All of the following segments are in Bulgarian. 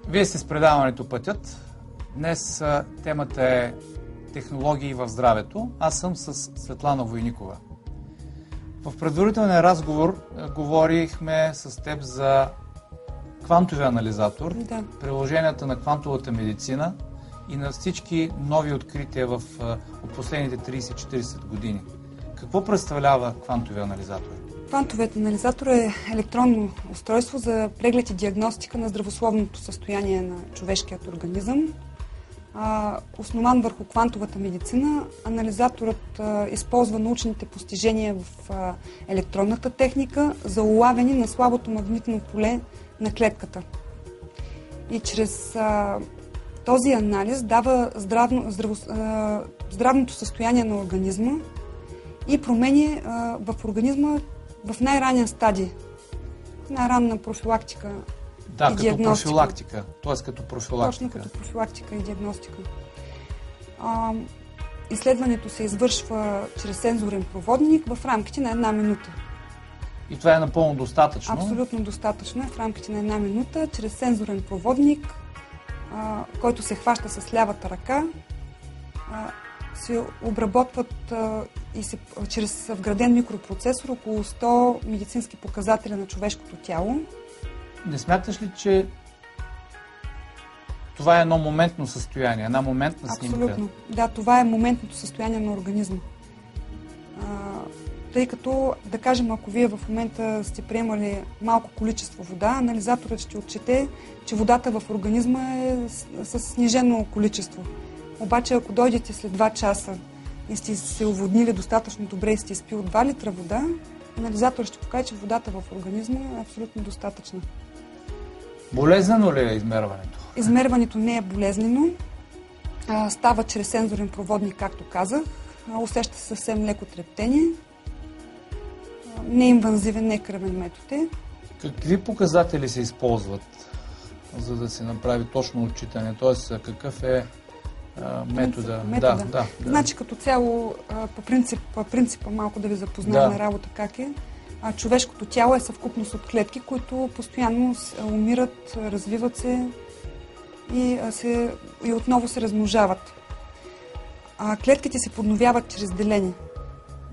Вие сте с предаването Пътят. Днес темата е технологии в здравето. Аз съм с Светлана Войникова. В предварителния разговор говорихме с теб за квантовия анализатор, приложенията на квантовата медицина и на всички нови открития от последните 30-40 години. Какво представлява квантовия анализатор? Квантовият анализатор е електронно устройство за преглед и диагностика на здравословното състояние на човешкият организъм. Основан върху квантовата медицина, анализаторът използва научните постижения в електронната техника за улавяне на слабото магнитно поле на клетката. И чрез този анализ дава здравното състояние на организма и промени в организма в най-ранен стадий. Най-ранна профилактика и диагностика. Като профилактика. Т.е. като профилактика. Точно като профилактика и диагностика. Изследването се извършва чрез сензорен проводник в рамките на 1 минута. И това е напълно достатъчно? Абсолютно достатъчно е в рамките на 1 минута, чрез сензорен проводник, който се хваща с лявата ръка, се обработват чрез вграден микропроцесор около 100 медицински показателя на човешкото тяло. Не смяташ ли, че това е едно моментно състояние, една моментна снимка? Абсолютно. Да, това е моментното състояние на организма. Тъй като, да кажем, ако вие в момента сте приемали малко количество вода, анализаторът ще отчете, че водата в организма е с снижено количество. Обаче, ако дойдете след 2 часа и сте се оводнили достатъчно добре и сте изпил 2 литра вода, анализаторът ще покаже, че водата в организма е абсолютно достатъчна. Болезнено ли е измерването? Измерването не е болезнено. Става чрез сензорен проводник, както казах. Усеща се съвсем леко трептение. Не е инвазивен, не е кръвен метод. Какви показатели се използват, за да се направи точно отчитане? Тоест, какъв е метода? Да. Значи, като цяло, по принципа малко да ви запозная на работа как е. Човешкото тяло е съвкупност от клетки, които постоянно умират, развиват се и отново се размножават. Клетките се подновяват чрез деление.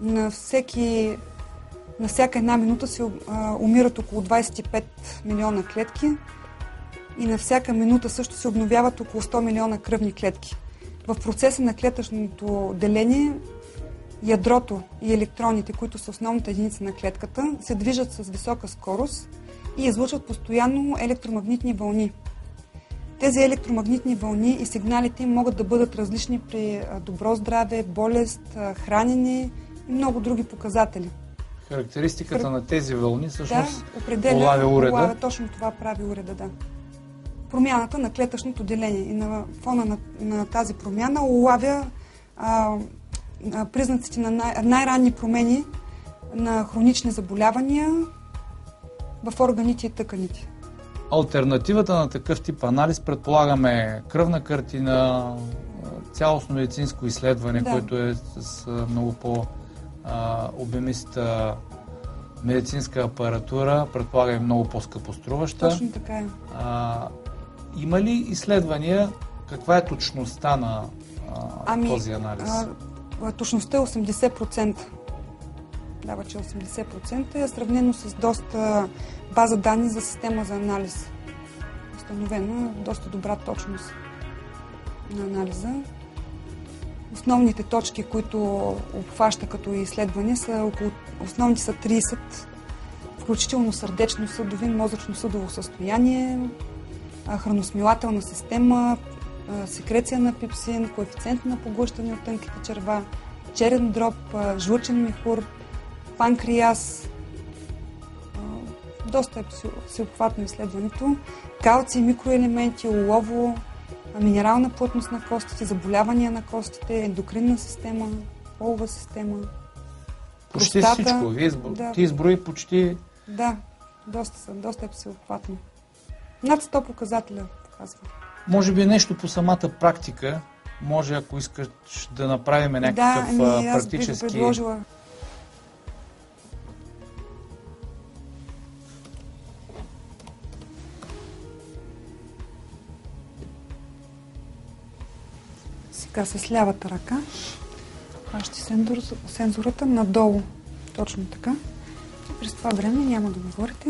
На всяка 1 минута се умират около 25 милиона клетки и на всяка минута също се обновяват около 100 милиона кръвни клетки. В процеса на клетъчното деление ядрото и електроните, които са основната единица на клетката, се движат с висока скорост и излъчват постоянно електромагнитни вълни. Тези електромагнитни вълни и сигналите могат да бъдат различни при добро здраве, болест, хранене и много други показатели. Характеристиката на тези вълни всъщност улавя уреда? Точно това прави уреда, да. Промяната на клетъчното деление и на фона на тази промяна улавя признаците на най-ранни промени на хронични заболявания в органите и тъканите. Алтернативата на такъв тип анализ предполагаме кръвна картина, цялостно медицинско изследване, което е с много по-обемиста медицинска апаратура, предполага и много по-скъпоструваща. Точно така е. Има ли изследвания? Каква е точността на този анализ? Точността е 80%. Дава, че 80% е сравнено с доста база данни за система за анализ. Установена доста добра точност на анализа. Основните точки, които обхваща като изследване, основните са 30, включително сърдечно-съдови, мозъчно-съдово състояние, храносмилателна система, секреция на пепсин, коефициент на поглъщане от тънките черва, черен дроб, жлъчен мехур, панкреас. Доста е всеобхватно изследването. Калци, микроелементи, олово, минерална плътност на костите, заболявания на костите, ендокринна система, полова система, почти простата. Всичко. Ти изброи почти... Да, доста е всеобхватно. Над 100 показателя, показва. Може би нещо по самата практика, може, ако искаш да направим някакъв практически... Аз би предложила. Сега с лявата ръка хващи сензората надолу. Точно така. И през това време няма да говорите.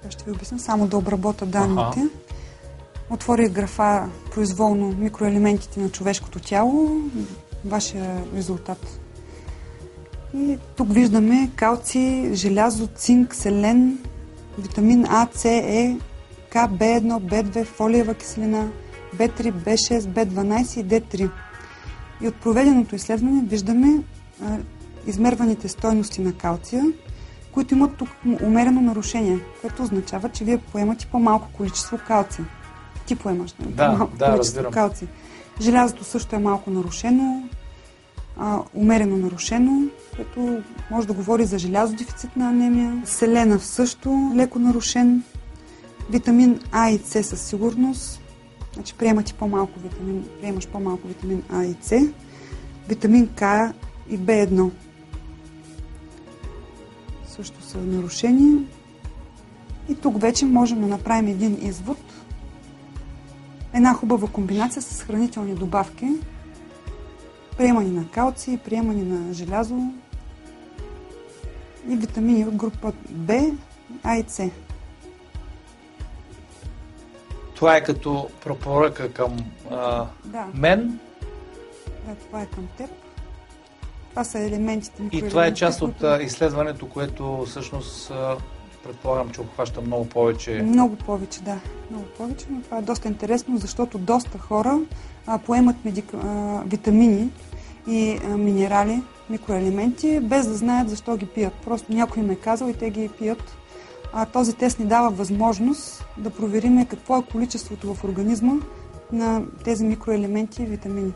Сега ще ви обясня само да обработя данните. Отворих графа произволно микроелементите на човешкото тяло, вашия резултат. И тук виждаме калций, желязо, цинк, селен, витамин А, С, Е, К, В1, В2, фолиева киселина, В3, В6, В12 и Д3. И от проведеното изследване виждаме измерваните стойности на калция, които имат тук умерено нарушение, което означава, че вие поемате по-малко количество калций. Ти поемаш по-малко количество калций. Желязото също е малко нарушено, умерено нарушено, което може да говори за желязодефицитна анемия. Селена също леко нарушен. Витамин А и С със сигурност. Значи приемаш по-малко витамин А и С. Витамин К и В1 също са нарушени. И тук вече можем да направим един извод. Една хубава комбинация с хранителни добавки. Приемане на калций, приемане на желязо и витамини от група Б, А и С. Това е като препоръка към мен. Да, това е към теб. Това са елементите. И това е част от изследването, което всъщност предполагам, че обхваща много повече. Много повече, да. Много повече, но това е доста интересно, защото доста хора поемат витамини и минерали, микроелементи, без да знаят защо ги пият. Просто някой им е казал и те ги пият. Този тест ни дава възможност да проверим какво е количеството в организма на тези микроелементи и витамини.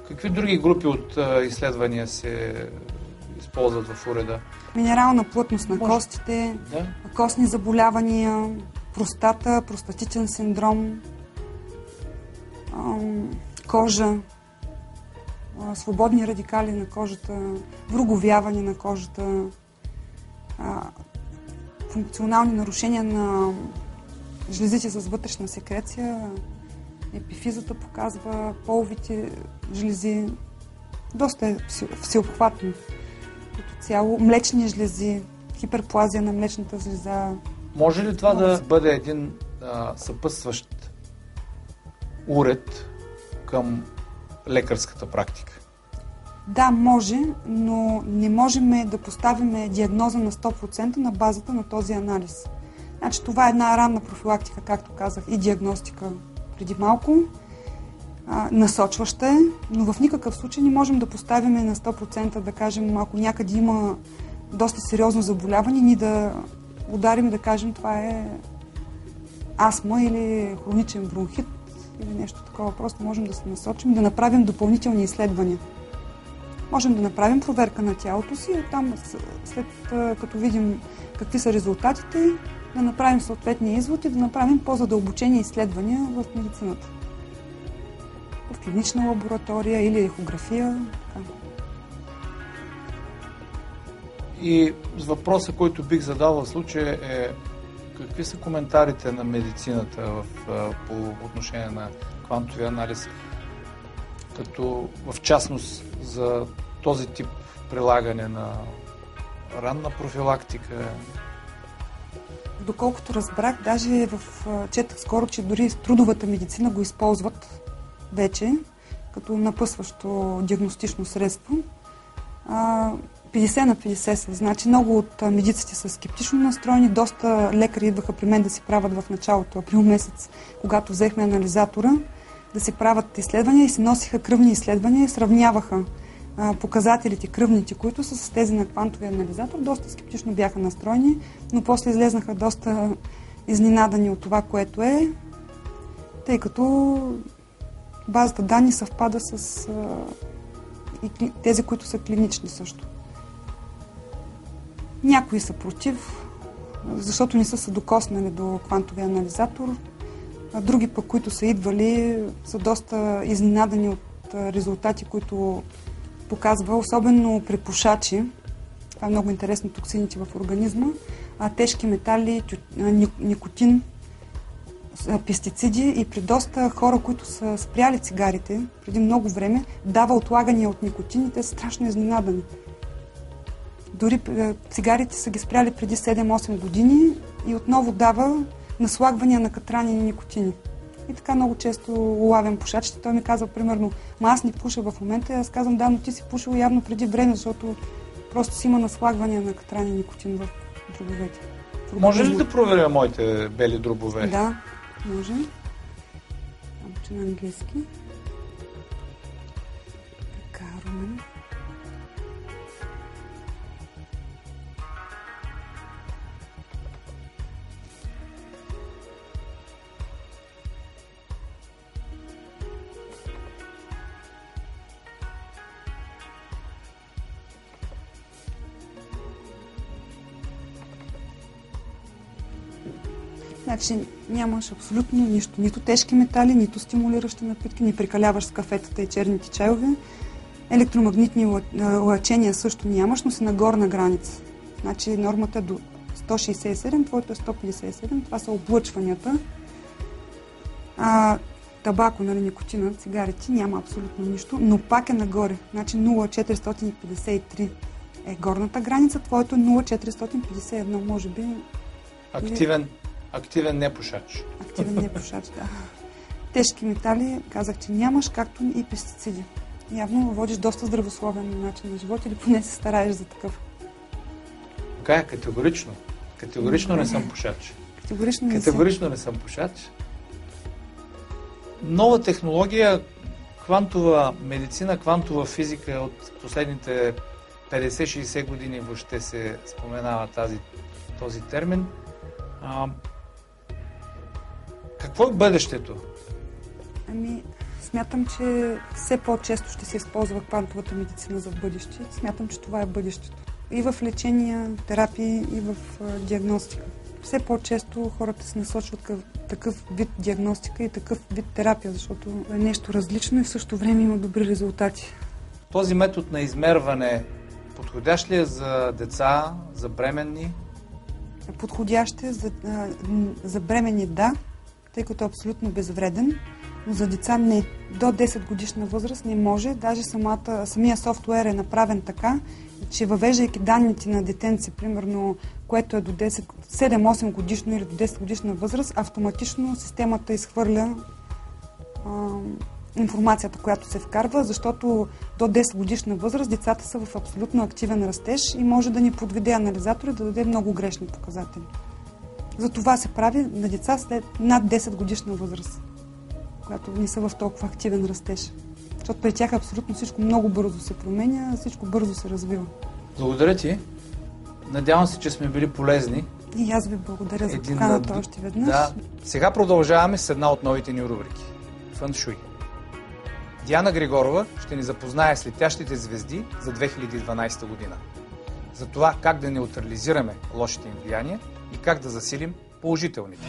Какви други групи от изследвания се използват в уреда? Минерална плътност на костите, костни заболявания, простата, простатичен синдром, кожа, свободни радикали на кожата, вруговяване на кожата, функционални нарушения на жлезите с вътрешна секреция, епифизата показва, половите жлези. Доста е всеобхватно като цяло. Млечни жлези, хиперплазия на млечната жлеза. Може ли това да бъде един съпътстващ уред към лекарската практика? Да, може, но не можем да поставим диагноза на 100% на базата на този анализ. Значи, това е една ранна профилактика, както казах, и диагностика преди малко. Насочваща е, но в никакъв случай не можем да поставим на 100%, да кажем, ако някъде има доста сериозно заболяване, ние да ударим да кажем това е астма или хроничен бронхит или нещо такова. Просто можем да се насочим, да направим допълнителни изследвания. Можем да направим проверка на тялото си и оттам, след като видим какви са резултатите, да направим съответния извод и да направим по-задълбочени изследвания в медицината. В клинична лаборатория или ехография. И въпросът, който бих задал в случая е какви са коментарите на медицината по отношение на квантовия анализ, като в частност за този тип прилагане на ранна профилактика? Доколкото разбрах, даже четах скоро, че дори трудовата медицина го използват вече като напъсващо диагностично средство. 50 на 50 са. Значи много от медиците са скептично настроени. Доста лекари идваха при мен да си правят в началото, април месец, когато взехме анализатора, да си правят изследвания и си носиха кръвни изследвания и сравняваха показателите кръвните, които са с тези на квантовия анализатор. Доста скептично бяха настроени, но после излезнаха доста изненадани от това, което е, тъй като базата данни съвпада с и тези, които са клинични също. Някои са против, защото не са се докоснали до квантовия анализатор, а други пък, които са идвали, са доста изненадани от резултати, които показва, особено при пушачи. Това е много интересно, токсините в организма, тежки метали, никотин, пестициди и при доста хора, които са спряли цигарите преди много време, дава отлагания от никотин и те са страшно изненадани. Дори цигарите са ги спряли преди 7-8 години и отново дава наслагвания на катранени никотини. И така много често улавям пушачите. Той ми казва, примерно, аз не пуша в момента. Аз казвам, да, но ти си пушил явно преди време, защото просто си има наслагвания на катранен никотин в дробовете. Може ли да проверя моите бели дробове? Да, може. Обаче на английски. Така, Румен. Значи нямаш абсолютно нищо. Нито тежки метали, нито стимулиращи напитки, не прекаляваш с кафетата и черните чайове. Електромагнитни лъчения също нямаш, но си на горна граница. Значи нормата е до 167, твоето е 157. Това са облъчванията. Табако, нали, никотина, цигарите, няма абсолютно нищо, но пак е нагоре. Значи 0,453 е горната граница, твоето е 0,451, може би. Активен непушач. Активен непушач, да. Тежки метали, казах, че нямаш, както и пестициди. Явно водиш доста здравословен начин на живот или поне се стараеш за такъв. Така е, категорично. Категорично не съм пушач. Категорично не съм пушач. Нова технология, квантова медицина, квантова физика от последните 50-60 години въобще се споменава този термин. Какво е бъдещето? Смятам, че все по-често ще се използва квантовата медицина за бъдеще. Смятам, че това е бъдещето. И в лечение, терапии, и в диагностика. Все по-често хората се насочват към такъв вид диагностика и такъв вид терапия, защото е нещо различно и в същото време има добри резултати. Този метод на измерване подходящ ли е за деца, за бременни? Подходящ е за бременни, да, тъй като е абсолютно безвреден, но за деца не. До 10 годишна възраст не може. Даже самия софтуер е направен така, че въвеждайки данните на детенце, примерно, което е до 7-8 годишно или до 10 годишна възраст, автоматично системата изхвърля информацията, която се вкарва, защото до 10 годишна възраст децата са в абсолютно активен растеж и може да ни подведе анализатор и да даде много грешни показатели. Затова се прави на деца след над 10 годишна възраст, когато не са в толкова активен растеж. Защото при тях абсолютно всичко много бързо се променя, всичко бързо се развива. Благодаря ти. Надявам се, че сме били полезни. И аз ви благодаря за поканата още веднъж. Да. Сега продължаваме с една от новите ни рубрики. Фъншуй. Диана Григорова ще ни запознае с летящите звезди за 2012 година. За това как да неутрализираме лошите им влияния и как да засилим положителните.